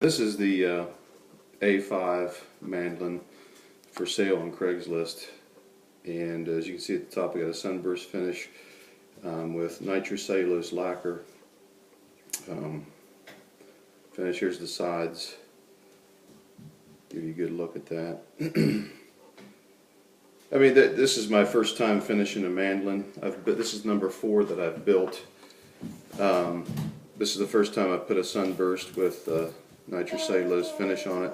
This is the A5 mandolin for sale on Craigslist, and as you can see at the top, we got a sunburst finish with nitrocellulose lacquer finish. Here's the sides. Give you a good look at that. I mean, this is my first time finishing a mandolin. This is number 4 that I've built. This is the first time I put a sunburst with nitrocellulose finish on it.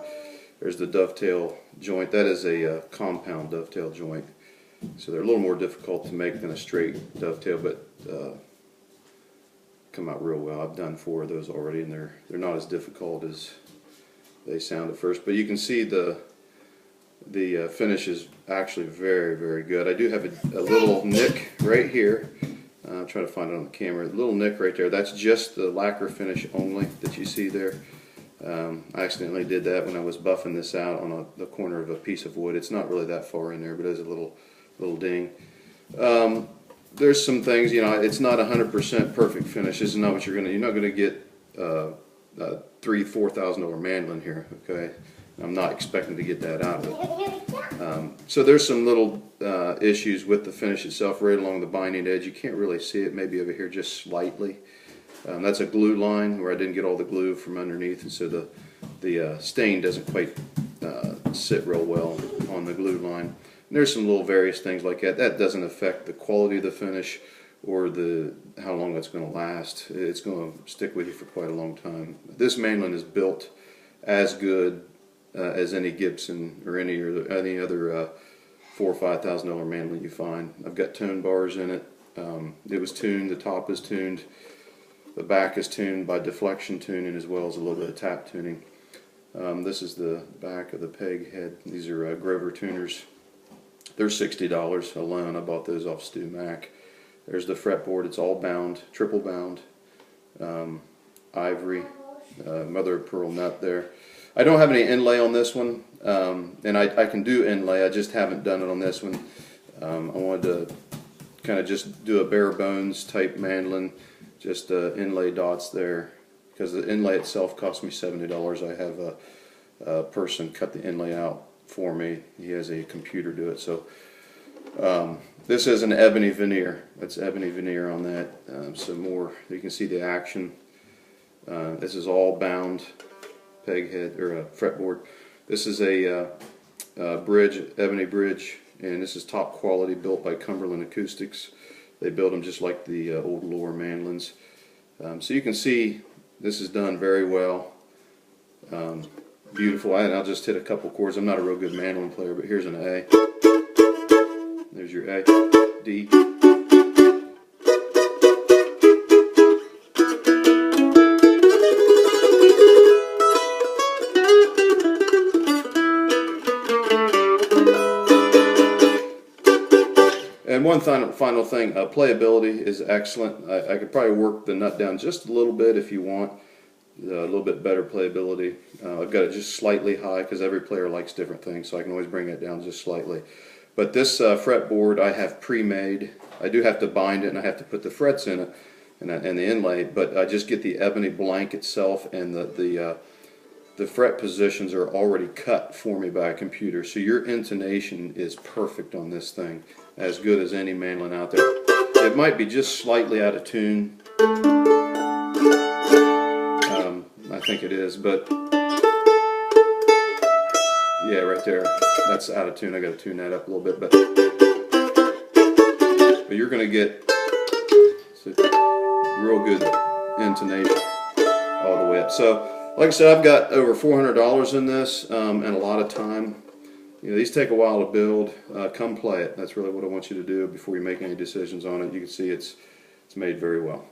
There's the dovetail joint. That is a compound dovetail joint, so they're a little more difficult to make than a straight dovetail, but come out real well. I've done 4 of those already, and they're not as difficult as they sound at first. But you can see the finish is actually very, very good. I do have a little nick right here. I'll try to find it on the camera. A little nick right there. That's just the lacquer finish only that you see there. I accidentally did that when I was buffing this out on the corner of a piece of wood. It's not really that far in there, but there's a little ding. There's some things, you know, it's not 100% perfect finish. This is not what you're not gonna get $3,000 to $4,000 mandolin here. Okay, I'm not expecting to get that out of it. So there's some little issues with the finish itself, right along the binding edge. You can't really see it, maybe over here just slightly. That's a glue line where I didn't get all the glue from underneath, and so the stain doesn't quite sit real well on the glue line. And there's some little various things like that. That doesn't affect the quality of the finish or how long it's going to last. It's going to stick with you for quite a long time. This mandolin is built as good as any Gibson or any other $4,000 or $5,000 mandolin you find. I've got tone bars in it. It was tuned. The top is tuned. The back is tuned by deflection tuning, as well as a little bit of tap tuning. This is the back of the peg head. These are Grover tuners. They're $60 alone. I bought those off Stu Mac. There's the fretboard. It's all bound, triple bound, ivory, mother of pearl nut there. I don't have any inlay on this one, and I can do inlay. I just haven't done it on this one. I wanted to kind of just do a bare bones type mandolin, just inlay dots there, because the inlay itself cost me $70. I have a person cut the inlay out for me. He has a computer do it. So this is an ebony veneer. That's ebony veneer on that. Some more, you can see the action. This is all bound peg head or a fretboard. This is a bridge, ebony bridge, and this is top quality, built by Cumberland Acoustics. They build them just like the old Lohr mandolins. So you can see this is done very well. Beautiful. I'll just hit a couple chords. I'm not a real good mandolin player, but here's an A. There's your A, D. And one final thing, playability is excellent. I could probably work the nut down just a little bit if you want. A little bit better playability. I've got it just slightly high because every player likes different things, so I can always bring it down just slightly. But this fretboard I have pre-made. I do have to bind it, and I have to put the frets in it and the inlay, but I just get the ebony blank itself, and the fret positions are already cut for me by a computer, so your intonation is perfect on this thing, as good as any mandolin out there. It might be just slightly out of tune. I think it is, but yeah, right there, that's out of tune. I got to tune that up a little bit, but you're going to get real good intonation all the way up. So, like I said, I've got over $400 in this, and a lot of time. You know, these take a while to build. Come play it. That's really what I want you to do before you make any decisions on it. You can see it's made very well.